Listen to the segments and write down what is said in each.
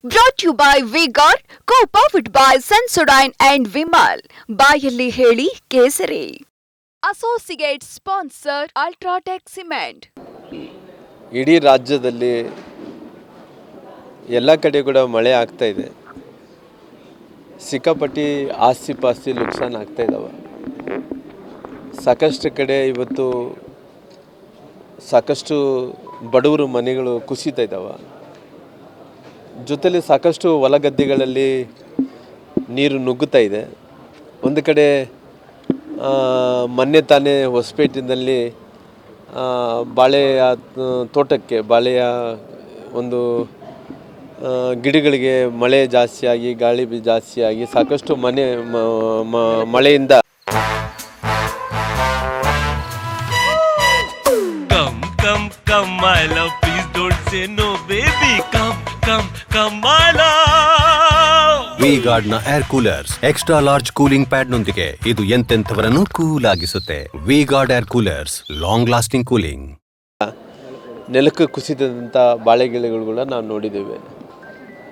Brought to you by V-Guard, co-powered by Sensodyne and Vimal. ಬಾಯಲ್ಲಿ ಹೇಳಿ ಕೇಸರಿ. Associate sponsor Ultratech Cement. ಇಡೀ ರಾಜ್ಯದಲ್ಲಿ ಎಲ್ಲ ಕಡೆ ಕೂಡ ಮಳೆ ಆಗ್ತಾ ಇದೆ. ಸಿಕ್ಕಾಪಟ್ಟಿ ಆಸ್ತಿ ಪಾಸ್ತಿ ನುಕ್ಸಾನ್ ಆಗ್ತಾ ಇದ್ದಾವೆ. ಸಾಕಷ್ಟು ಕಡೆ ಇವತ್ತು ಸಾಕಷ್ಟು ಬಡವರು ಮನೆಗಳು ಕುಸಿತಾ ಇದ್ದಾವೆ. ಜೊತೆಲಿ ಸಾಕಷ್ಟು ಹೊಲಗದ್ದೆಗಳಲ್ಲಿ ನೀರು ನುಗ್ಗುತ್ತಾ ಇದೆ. ಒಂದು ಕಡೆ ಮೊನ್ನೆ ತಾನೇ ಹೊಸಪೇಟಿನಲ್ಲಿ ಬಾಳೆಯ ತೋಟಕ್ಕೆ ಬಾಳೆಯ ಒಂದು ಗಿಡಗಳಿಗೆ ಮಳೆ ಜಾಸ್ತಿಯಾಗಿ ಗಾಳಿ ಜಾಸ್ತಿಯಾಗಿ ಸಾಕಷ್ಟು ಮಳೆಯಿಂದ Come, my love, please don't say no, baby. Come, my love. V-Guard ನ air coolers extra large cooling pad ನೊಂದಿಗೆ ಇದು ಎಂತೆಂಥವರನ್ನು ಕೂಲ್ ಆಗಿಸುತ್ತೆ. V-Guard air coolers, long lasting cooling. ನೆಲಕ್ಕೆ ಕುಸಿದಂಥ ಬಾಳೆಗಿಡಗಳು ನಾವು ನೋಡಿದ್ದೇವೆ.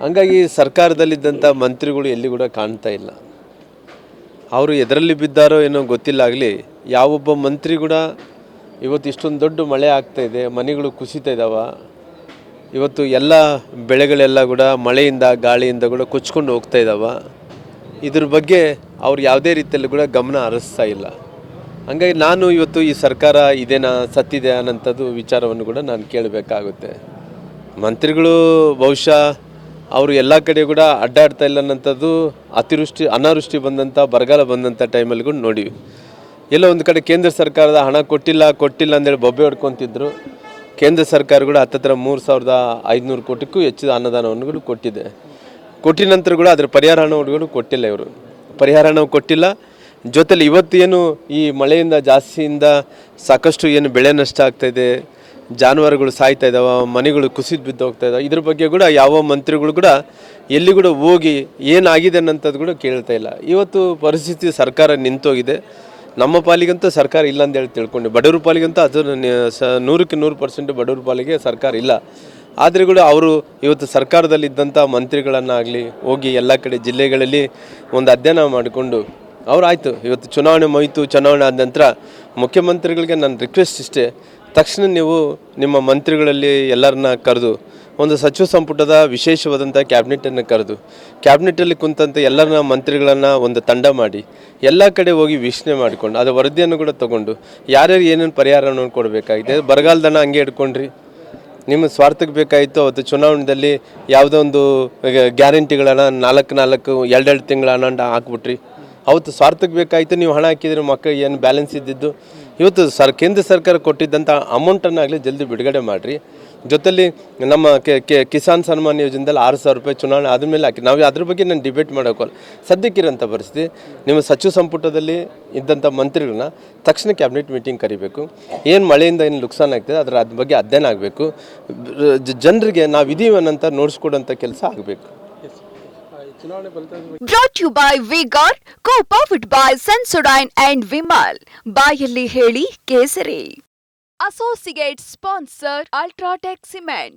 ಹಂಗಾಗಿ ಸರ್ಕಾರದಲ್ಲಿದ್ದಂಥ ಮಂತ್ರಿಗಳು ಎಲ್ಲಿ ಕೂಡ ಕಾಣ್ತಾ ಇಲ್ಲ. ಅವರು ಎದರಲ್ಲಿ ಬಿದ್ದಾರೋ ಏನೋ ಗೊತ್ತಿಲ್ಲ. ಆಗಲಿ ಯಾವೊಬ್ಬ ಮಂತ್ರಿ ಕೂಡ ಇವತ್ತು ಇಷ್ಟೊಂದು ದೊಡ್ಡ ಮಳೆ ಆಗ್ತಾಯಿದೆ, ಮನೆಗಳು ಕುಸಿತಾ ಇದ್ದಾವೆ. ಇವತ್ತು ಎಲ್ಲ ಬೆಳೆಗಳೆಲ್ಲ ಕೂಡ ಮಳೆಯಿಂದ ಗಾಳಿಯಿಂದ ಕೂಡ ಕೊಚ್ಕೊಂಡು ಹೋಗ್ತಾ ಇದ್ದಾವೆ. ಇದ್ರ ಬಗ್ಗೆ ಅವ್ರು ಯಾವುದೇ ರೀತಿಯಲ್ಲಿ ಕೂಡ ಗಮನ ಹರಿಸ್ತಾ ಇಲ್ಲ. ಹಂಗಾಗಿ ನಾನು ಇವತ್ತು ಈ ಸರ್ಕಾರ ಇದೇನಾ ಸತ್ತಿದೆ ಅನ್ನೋಂಥದ್ದು ವಿಚಾರವನ್ನು ಕೂಡ ನಾನು ಕೇಳಬೇಕಾಗುತ್ತೆ. ಮಂತ್ರಿಗಳು ಬಹುಶಃ ಅವರು ಎಲ್ಲ ಕಡೆ ಕೂಡ ಅಡ್ಡಾಡ್ತಾ ಇಲ್ಲ ಅನ್ನೋಂಥದ್ದು ಅನಾವೃಷ್ಟಿ ಬಂದಂಥ ಬರಗಾಲ ಬಂದಂಥ ಟೈಮಲ್ಲಿ ಕೂಡ ನೋಡಿವಿ. ಎಲ್ಲೋ ಒಂದು ಕಡೆ ಕೇಂದ್ರ ಸರ್ಕಾರದ ಹಣ ಕೊಟ್ಟಿಲ್ಲ ಅಂತೇಳಿ ಬೊಬ್ಬೆ ಹೊಡ್ಕೊತಿದ್ರು. ಕೇಂದ್ರ ಸರ್ಕಾರ ಕೂಡ ಹತ್ತತ್ರ 3,500 ಕೋಟಿಗೂ ಹೆಚ್ಚಿದ ಅನುದಾನವನ್ನು ಕೂಡ ಕೊಟ್ಟಿದ ನಂತರ ಕೂಡ ಅದರ ಪರಿಹಾರ ಹಣವನ್ನು ಕೊಟ್ಟಿಲ್ಲ. ಇವರು ಪರಿಹಾರ ಹಣ ಕೊಟ್ಟಿಲ್ಲ. ಜೊತೆಲಿ ಇವತ್ತು ಏನು ಈ ಮಳೆಯಿಂದ ಜಾಸ್ತಿಯಿಂದ ಸಾಕಷ್ಟು ಏನು ಬೆಳೆ ನಷ್ಟ ಆಗ್ತಾಯಿದೆ, ಜಾನುವಾರುಗಳು ಸಾಯ್ತಾ ಇದ್ದಾವೆ, ಮನೆಗಳು ಕುಸಿದು ಬಿದ್ದು ಹೋಗ್ತಾ ಇದ್ದಾವೆ. ಇದ್ರ ಬಗ್ಗೆ ಕೂಡ ಯಾವ ಮಂತ್ರಿಗಳು ಕೂಡ ಎಲ್ಲಿ ಕೂಡ ಹೋಗಿ ಏನಾಗಿದೆ ಅನ್ನೋಂಥದ್ದು ಕೂಡ ಕೇಳ್ತಾ ಇಲ್ಲ. ಇವತ್ತು ಪರಿಸ್ಥಿತಿ ಸರ್ಕಾರ ನಿಂತೋಗಿದೆ. ನಮ್ಮ ಪಾಲಿಗಂತೂ ಸರ್ಕಾರ ಇಲ್ಲ ಅಂತೇಳಿ ತಿಳ್ಕೊಂಡು, ಬಡವ್ರ ಪಾಲಿಗಂತೂ ಅದು 100% ಬಡವ್ರ ಪಾಲಿಗೆ ಸರ್ಕಾರ ಇಲ್ಲ. ಆದರೆ ಕೂಡ ಅವರು ಇವತ್ತು ಸರ್ಕಾರದಲ್ಲಿದ್ದಂಥ ಮಂತ್ರಿಗಳನ್ನಾಗಲಿ ಹೋಗಿ ಎಲ್ಲ ಕಡೆ ಜಿಲ್ಲೆಗಳಲ್ಲಿ ಒಂದು ಅಧ್ಯಯನ ಮಾಡಿಕೊಂಡು ಅವ್ರು ಆಯಿತು ಇವತ್ತು ಚುನಾವಣೆ ಆದ ನಂತರ ಮುಖ್ಯಮಂತ್ರಿಗಳಿಗೆ ನನ್ನ ರಿಕ್ವೆಸ್ಟ್ ಇಷ್ಟೇ, ತಕ್ಷಣ ನೀವು ನಿಮ್ಮ ಮಂತ್ರಿಗಳಲ್ಲಿ ಎಲ್ಲರನ್ನ ಕರೆದು ಒಂದು ಸಚಿವ ಸಂಪುಟದ ವಿಶೇಷವಾದಂಥ ಕ್ಯಾಬಿನೆಟನ್ನು ಕರೆದು ಕ್ಯಾಬಿನೆಟಲ್ಲಿ ಕುಂತಂಥ ಎಲ್ಲರನ್ನ ಮಂತ್ರಿಗಳನ್ನು ಒಂದು ತಂಡ ಮಾಡಿ ಎಲ್ಲ ಕಡೆ ಹೋಗಿ ವೀಕ್ಷಣೆ ಮಾಡಿಕೊಂಡು ಅದರ ವರದಿಯನ್ನು ಕೂಡ ತೊಗೊಂಡು ಯಾರ್ಯಾರು ಏನೇನು ಪರಿಹಾರವನ್ನು ಕೊಡಬೇಕಾಗಿದೆ. ಬರಗಾಲದನ್ನ ಹಂಗೆ ಇಟ್ಕೊಂಡ್ರಿ, ನಿಮ್ಮ ಸ್ವಾರ್ಥಕ್ಕೆ ಬೇಕಾಯಿತು. ಅವತ್ತು ಚುನಾವಣೆಯಲ್ಲಿ ಯಾವುದೋ ಒಂದು ಗ್ಯಾರಂಟಿಗಳನ್ನು 4 ತಿಂಗಳ ಹಣ ಹಾಕ್ಬಿಟ್ರಿ. ಅವತ್ತು ಸ್ವಾರ್ಥಕ್ಕೆ ಬೇಕಾಯಿತು, ನೀವು ಹಣ ಹಾಕಿದ್ರೆ ಮಕ್ಕಳಿಗೆ ಏನು ಬ್ಯಾಲೆನ್ಸ್ ಇದ್ದಿದ್ದು. ಇವತ್ತು ಕೇಂದ್ರ ಸರ್ಕಾರ ಕೊಟ್ಟಿದ್ದಂಥ ಅಮೌಂಟನ್ನಾಗಲಿ ಜಲ್ದಿ ಬಿಡುಗಡೆ ಮಾಡಿರಿ. ಜೊತೆಲಿ ನಮ್ಮ ಕಿಸಾನ್ ಸನ್ಮಾನ್ ಯೋಜನೆಯಲ್ಲಿ 6,000 ರೂಪಾಯಿ ಚುನಾವಣೆ ಆದಮೇಲೆ ಹಾಕಿ ನಾವು ಅದ್ರ ಬಗ್ಗೆ ನಾನು ಡಿಬೇಟ್ ಮಾಡೋಕ್ಕಲ್ಲ. ಸದ್ಯಕ್ಕಿರೋಂಥ ಪರಿಸ್ಥಿತಿ ನಿಮ್ಮ ಸಚಿವ ಸಂಪುಟದಲ್ಲಿ ಇದ್ದಂಥ ಮಂತ್ರಿಗಳನ್ನ ತಕ್ಷಣ ಕ್ಯಾಬಿನೆಟ್ ಮೀಟಿಂಗ್ ಕರಿಬೇಕು. ಏನು ಮಳೆಯಿಂದ ಏನು ನುಕ್ಸಾನ್ ಆಗ್ತದೆ ಅದ್ರ ಬಗ್ಗೆ ಅಧ್ಯಯನ ಆಗಬೇಕು. ಜನರಿಗೆ ನಾವು ಇದೀವಿ ಅನ್ನೋಂಥ ನೋಡಿಸ್ಕೊಡೋಂಥ ಕೆಲಸ ಆಗಬೇಕು. Brought to you by V-Guard, co-powered by Sensodyne and Vimal. ಬಾಯಲ್ಲಿ ಹೇಳಿ ಕೇಸರಿ. Associate sponsor Ultratech Cement.